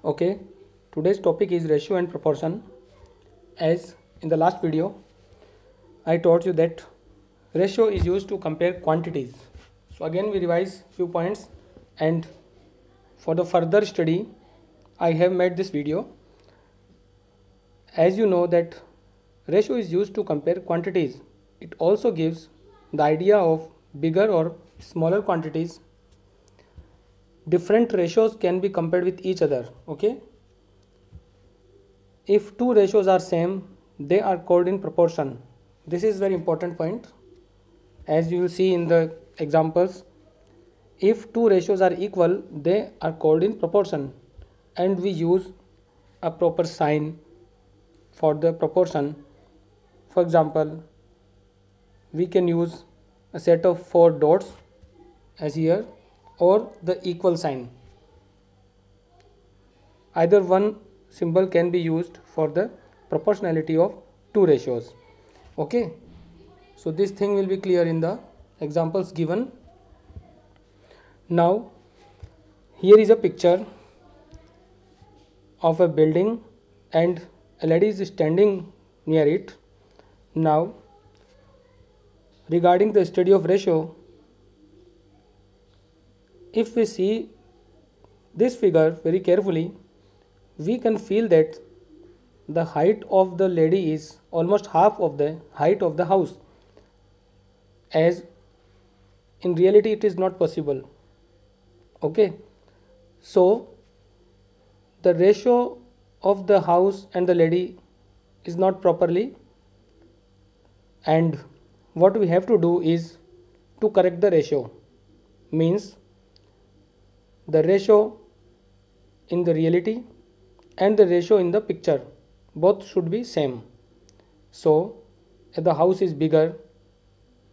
Okay, today's topic is ratio and proportion. As in the last video, I told you that ratio is used to compare quantities. So again we revise few points, and for the further study I have made this video. As you know that ratio is used to compare quantities. It also gives the idea of bigger or smaller quantities. Different ratios can be compared with each other. Okay, if two ratios are same, they are called in proportion. This is very important point. As you will see in the examples, if two ratios are equal, they are called in proportion, and we use a proper sign for the proportion. For example, we can use a set of 4 dots as here, or the equal sign. Either one symbol can be used for the proportionality of two ratios. Okay, so this thing will be clear in the examples given. Now here is a picture of a building and a lady is standing near it. Now regarding the study of ratio, if we see this figure very carefully, we can feel that the height of the lady is almost half of the height of the house, as in reality it is not possible. Okay, so the ratio of the house and the lady is not properly, and what we have to do is to correct the ratio. Means the ratio in the reality and the ratio in the picture both should be same. So if the house is bigger,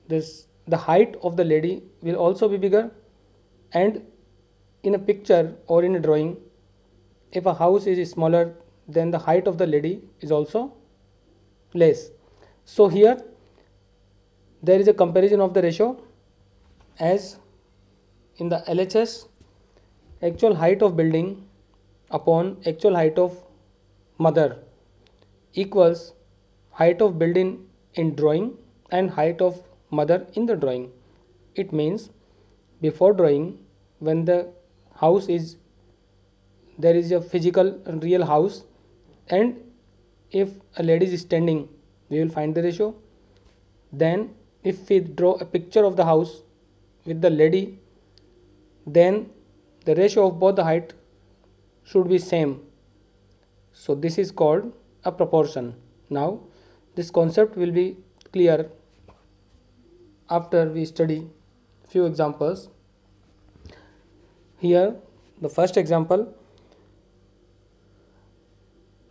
the height of the lady will also be bigger, and in a picture or in a drawing, if a house is smaller, then the height of the lady is also less. So here there is a comparison of the ratio, as in the LHS, actual height of building upon actual height of mother equals height of building in drawing and height of mother in the drawing. It means before drawing, when the house is, there is a physical and real house, and if a lady is standing, we will find the ratio. Then if we draw a picture of the house with the lady, then the ratio of both the height should be same. So this is called a proportion. Now this concept will be clear after we study few examples. Here the first example,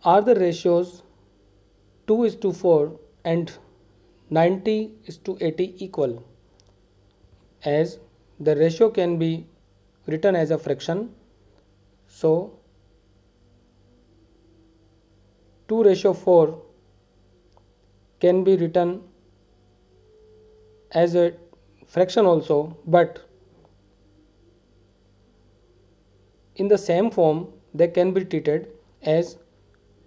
are the ratios 2:4 and 90:80 equal? As the ratio can be written as a fraction, so 2:4 can be written as a fraction also, but in the same form they can be treated as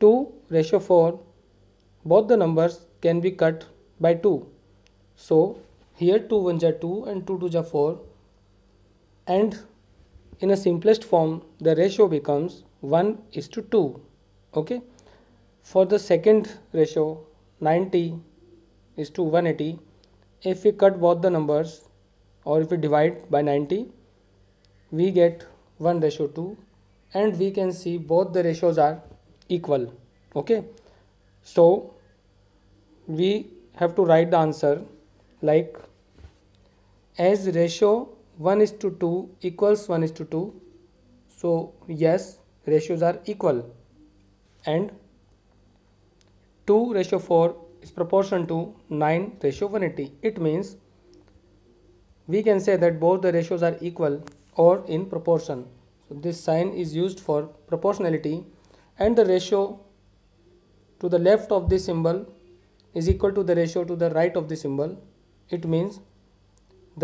2:4. Both the numbers can be cut by 2. So here 2 1s are 2 and 2 2s are 4, and in a simplest form the ratio becomes 1:2. Okay, for the second ratio 90:180, if we cut both the numbers or if we divide by 90, we get 1:2, and we can see both the ratios are equal. Okay, so we have to write the answer like, as ratio 1:2 equals 1:2, so yes, ratios are equal, and 2:4 is proportion to 9:180. It means we can say that both the ratios are equal or in proportion. So this sign is used for proportionality, and the ratio to the left of this symbol is equal to the ratio to the right of the symbol. It means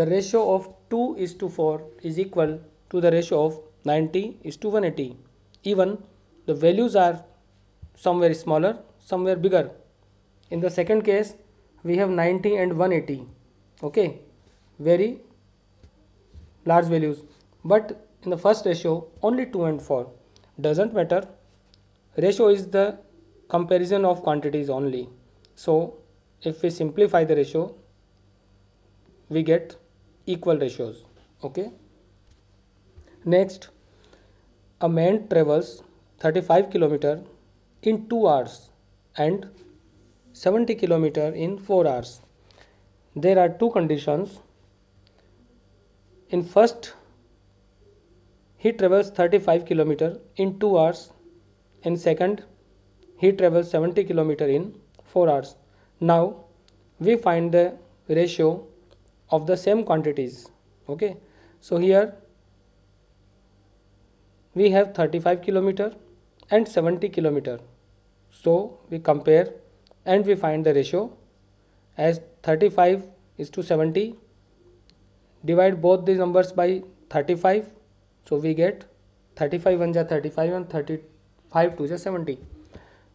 the ratio of 2:4 is equal to the ratio of 90:180. Even the values are somewhere smaller, somewhere bigger. In the second case, we have 90 and 180. Okay, very large values. But in the first ratio, only 2 and 4. Doesn't matter. Ratio is the comparison of quantities only. So, if we simplify the ratio, we get equal ratios. Okay. Next, a man travels 35 km in 2 hours and 70 km in 4 hours. There are two conditions. In first, he travels 35 km in 2 hours. In second, he travels 70 km in 4 hours. Now, we find the ratio of the same quantities. Okay. So, here we have 35 km and 70 km. So, we compare and we find the ratio as 35 is to 70. Divide both these numbers by 35. So, we get 35 1 ja 35 and 35 2 ja 70.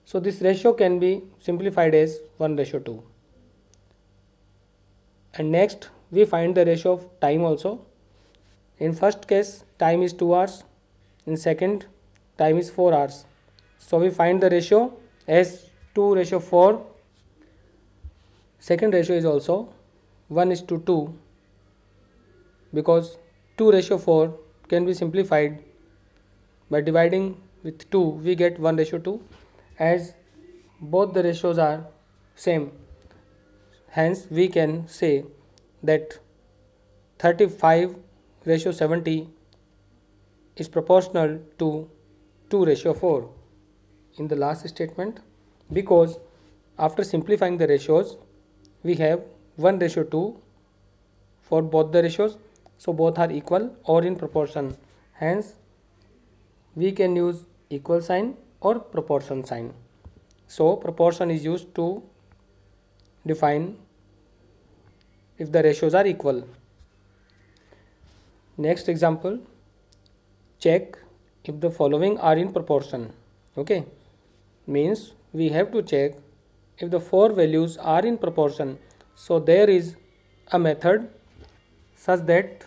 So, this ratio can be simplified as 1:2. And next, we find the ratio of time also. In first case, time is 2 hours. In second, time is 4 hours. So, we find the ratio as 2:4. Second ratio is also 1:2, because 2:4 can be simplified by dividing with 2. We get 1:2, as both the ratios are same. Hence, we can say that 35:70 is proportional to 2:4 in the last statement, because after simplifying the ratios, we have 1:2 for both the ratios. So, both are equal or in proportion. Hence, we can use equal sign or proportion sign. So, proportion is used to define if the ratios are equal. Next example, check if the following are in proportion. Okay, means we have to check if the four values are in proportion. So, there is a method such that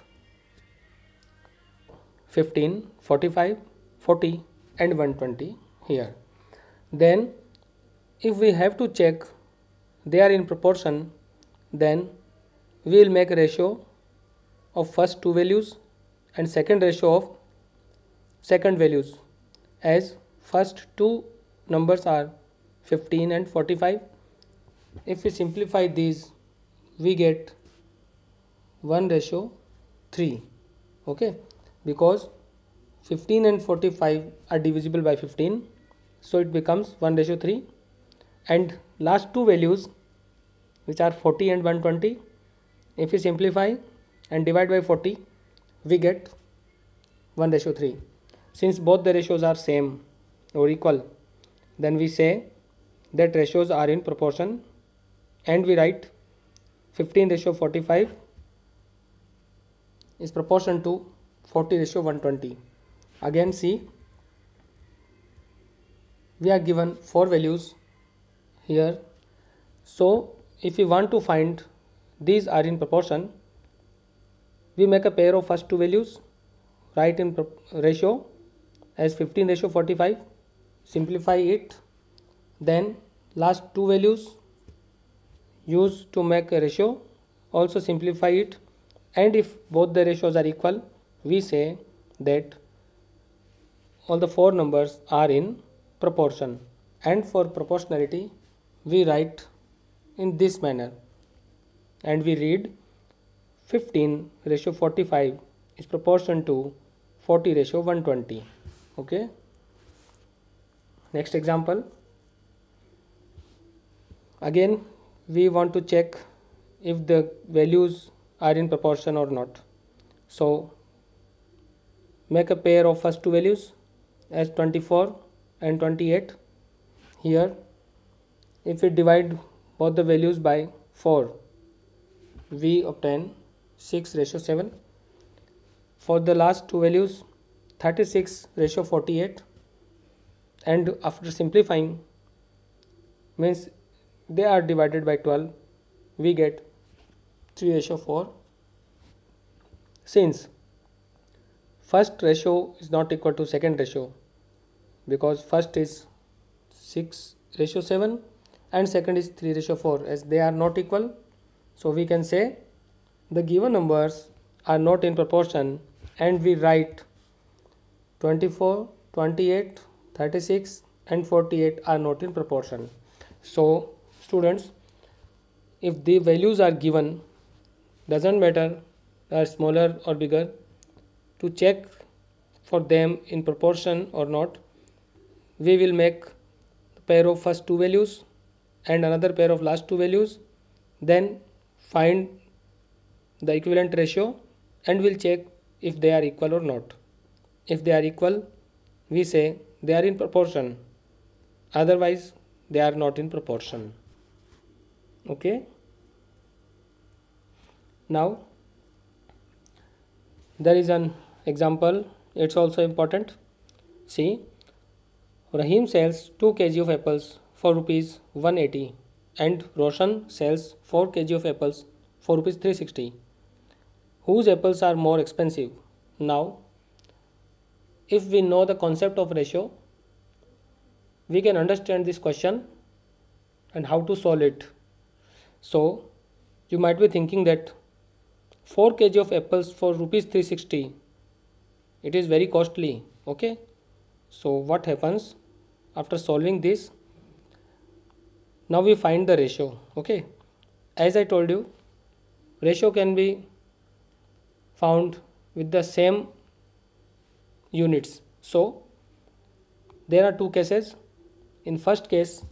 15, 45, 40 and 120 here. Then, if we have to check they are in proportion, then we will make a ratio of first two values and second ratio of second values, as first two numbers are 15 and 45. If we simplify these, we get 1:3. Okay, because 15 and 45 are divisible by 15, so it becomes 1:3. And last two values, which are 40 and 120, if we simplify and divide by 40, we get 1:3. Since both the ratios are same or equal, then we say that ratios are in proportion, and we write 15:45 is proportion to 40:120. Again, see, we are given four values here. So, if we want to find these are in proportion, we make a pair of first two values, write in ratio as 15:45, simplify it, then last two values use to make a ratio, also simplify it, and if both the ratios are equal, we say that all the four numbers are in proportion. And for proportionality, we write in this manner, and we read 15:45 is proportion to 40:120. Okay. Next example. Again, we want to check if the values are in proportion or not. So, make a pair of first two values as 24 and 28. Here, if we divide both the values by 4, we obtain 6:7. For the last two values, 36:48, and after simplifying means they are divided by 12, we get 3:4. Since first ratio is not equal to second ratio, because first is 6:7 and second is 3:4, as they are not equal, so we can say the given numbers are not in proportion, and we write 24, 28, 36 and 48 are not in proportion. So students, if the values are given, doesn't matter are smaller or bigger, to check for them in proportion or not, we will make the pair of first two values and another pair of last two values, then find the equivalent ratio and we'll check if they are equal or not. If they are equal, we say they are in proportion, otherwise they are not in proportion. Okay, now there is an example, it's also important. See, Rahim sells 2 kg of apples for rupees 180 and Roshan sells 4 kg of apples for rupees 360. Whose apples are more expensive? Now, if we know the concept of ratio, we can understand this question and how to solve it. So, you might be thinking that 4 kg of apples for rupees 360, it is very costly. Okay, so what happens after solving this? Now we find the ratio. Okay, as I told you, ratio can be found with the same units. So there are two cases. In first case,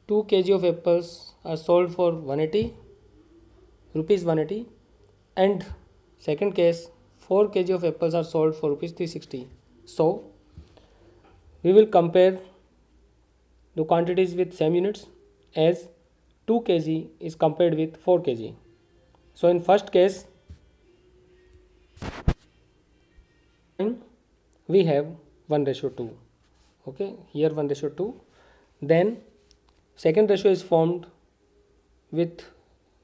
2 kg of apples are sold for 180 rupees 180, and second case 4 kg of apples are sold for rupees 360. So we will compare the quantities with same units, as 2 kg is compared with 4 kg. So in first case we have 1:2. Okay, here 1:2. Then second ratio is formed with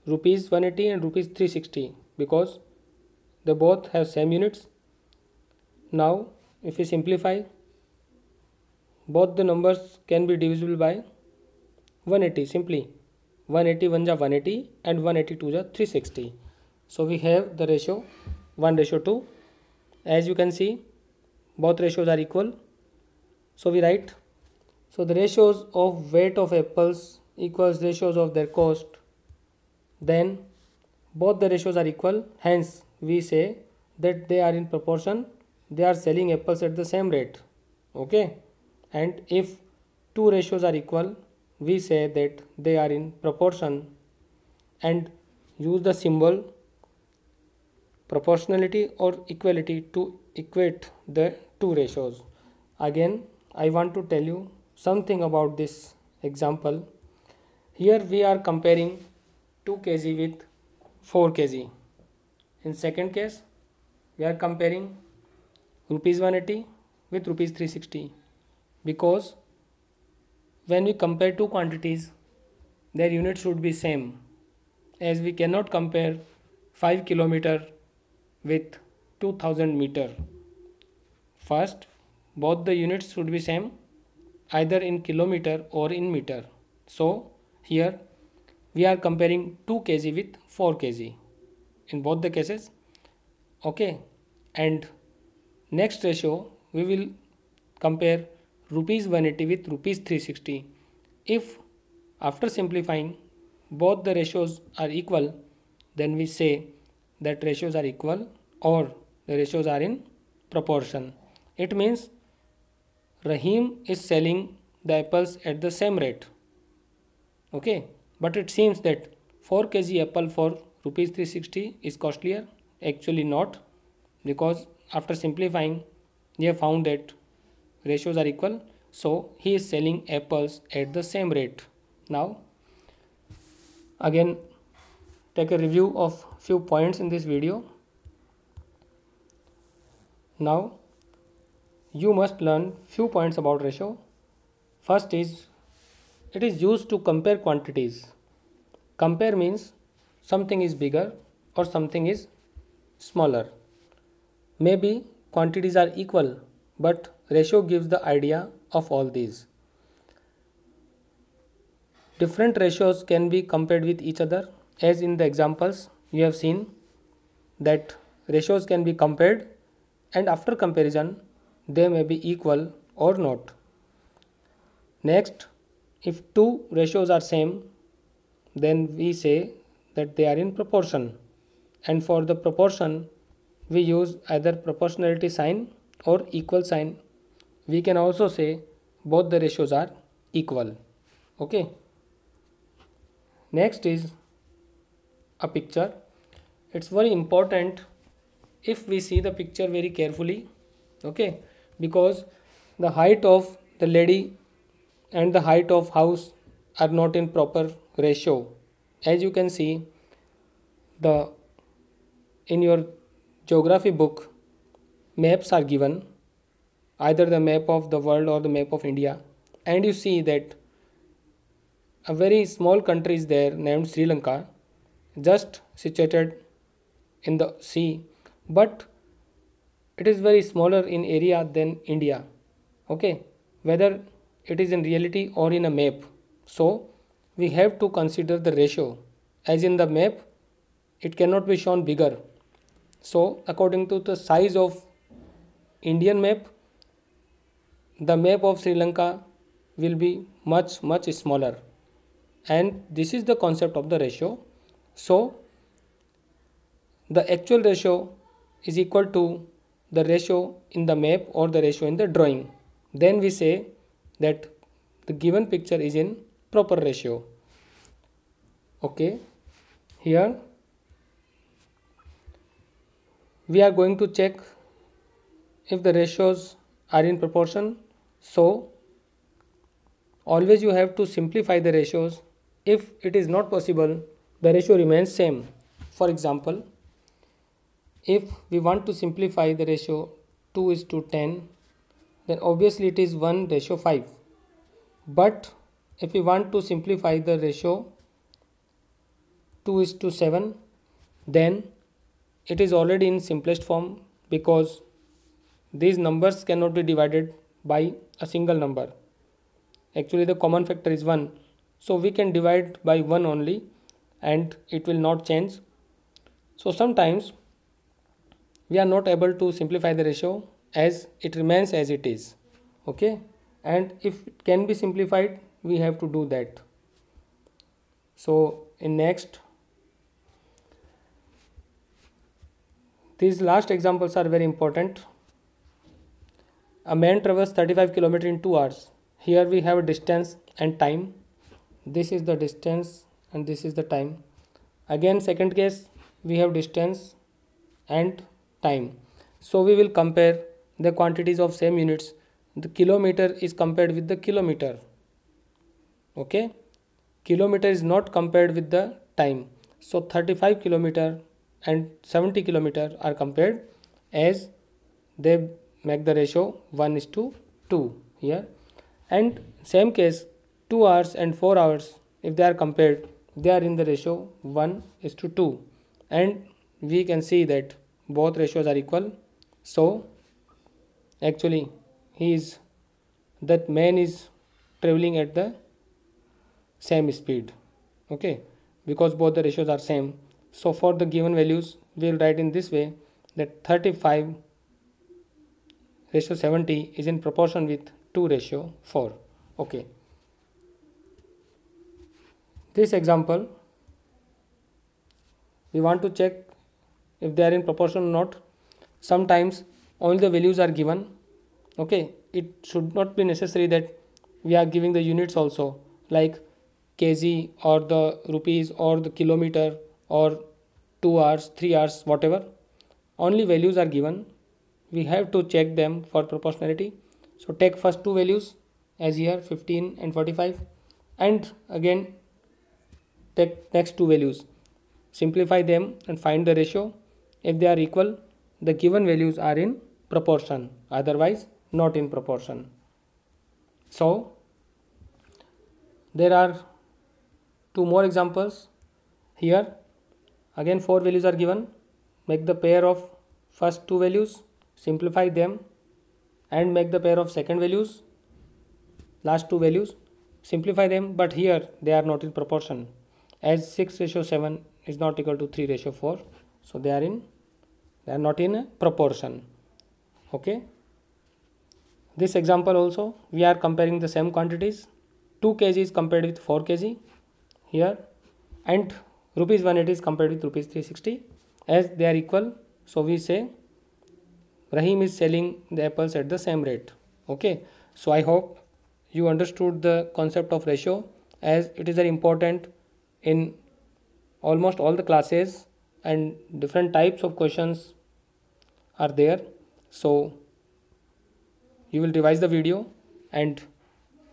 rupees 180 and rupees 360 because they both have same units. Now if we simplify, both the numbers can be divisible by 180 simply. 180 1 ja 180 and 182 ja 360. So we have the ratio 1:2. As you can see, both ratios are equal. So we write, so the ratios of weight of apples equals ratios of their cost. Then both the ratios are equal, hence we say that they are in proportion, they are selling apples at the same rate. Okay, and if two ratios are equal, we say that they are in proportion and use the symbol proportionality or equality to equate the two ratios. Again, I want to tell you something about this example. Here we are comparing 2 kg with 4 kg. In second case, we are comparing rupees 180 with rupees 360, because when we compare two quantities, their units should be same, as we cannot compare 5 kilometer with 2000 meter. First, both the units should be same, either in kilometer or in meter. So here we are comparing 2 kg with 4 kg in both the cases. Okay, and next ratio we will compare rupees 180 with rupees 360. If after simplifying both the ratios are equal, then we say that ratios are equal or the ratios are in proportion. It means Rahim is selling the apples at the same rate. Okay, but it seems that 4 kg apple for rupees 360 is costlier. Actually not, because after simplifying we have found that ratios are equal, so he is selling apples at the same rate. Now again, take a review of few points in this video. Now you must learn few points about ratio. First is, it is used to compare quantities. Compare means something is bigger or something is smaller. Maybe quantities are equal, but ratio gives the idea of all these. Different ratios can be compared with each other, as in the examples you have seen that ratios can be compared, and after comparison they may be equal or not. Next, if two ratios are same, then we say that they are in proportion, and for the proportion we use either proportionality sign or equal sign. We can also say both the ratios are equal. Okay. Next is a picture. It's very important if we see the picture very carefully, okay, because the height of the lady and the height of house are not in proper ratio. As you can see, the in your geography book maps are given, either the map of the world or the map of India, and you see that a very small country is there named Sri Lanka, just situated in the sea, but it is very smaller in area than India. Okay, whether it is in reality or in a map. So we have to consider the ratio. As in the map, it cannot be shown bigger. So according to the size of Indian map, the map of Sri Lanka will be much smaller, and this is the concept of the ratio. So the actual ratio is equal to the ratio in the map or the ratio in the drawing. Then we say that the given picture is in proper ratio. Okay, here we are going to check if the ratios are in proportion. So always you have to simplify the ratios. If it is not possible, the ratio remains same. For example, if we want to simplify the ratio 2:10, then obviously it is 1:5. But if we want to simplify the ratio 2:7, then it is already in simplest form, because these numbers cannot be divided by a single number. Actually the common factor is 1, so we can divide by 1 only and it will not change. So sometimes we are not able to simplify the ratio, as it remains as it is. Okay, and if it can be simplified, we have to do that. So in next, these last examples are very important. A man travels 35 km in 2 hours. Here we have distance and time. This is the distance and this is the time. Again second case, we have distance and time. So we will compare the quantities of same units. The kilometer is compared with the kilometer. Okay, kilometer is not compared with the time. So 35 kilometer and 70 kilometer are compared, as they make the ratio 1:2 here. And same case, 2 hours and 4 hours, if they are compared, they are in the ratio 1:2, and we can see that both ratios are equal. So actually that man is traveling at the same speed. Okay, because both the ratios are same. So for the given values, we will write in this way, that 35:70 is in proportion with 2:4. Okay, this example we want to check if they are in proportion or not. Sometimes only the values are given. Okay, it should not be necessary that we are giving the units also, like kg or the rupees or the kilometer or 2 hours, 3 hours, whatever. Only values are given. We have to check them for proportionality. So take first two values, as here 15 and 45, and again take next two values, simplify them and find the ratio. If they are equal, the given values are in proportion, otherwise not in proportion. So there are two more examples here. Again, four values are given. Make the pair of first two values, simplify them, and make the pair of second values, last two values, simplify them, but here they are not in proportion, as 6:7 is not equal to 3:4, so they are not in a proportion. Okay, this example also we are comparing the same quantities. 2 kg is compared with 4 kg here, and rupees 180 is compared with rupees 360. As they are equal, so we say Rahim is selling the apples at the same rate. Okay, so I hope you understood the concept of ratio, as it is very important in almost all the classes, and different types of questions are there. So you will revise the video and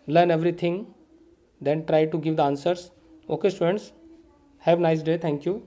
learn everything, then try to give the answers. Okay students, have a nice day. Thank you.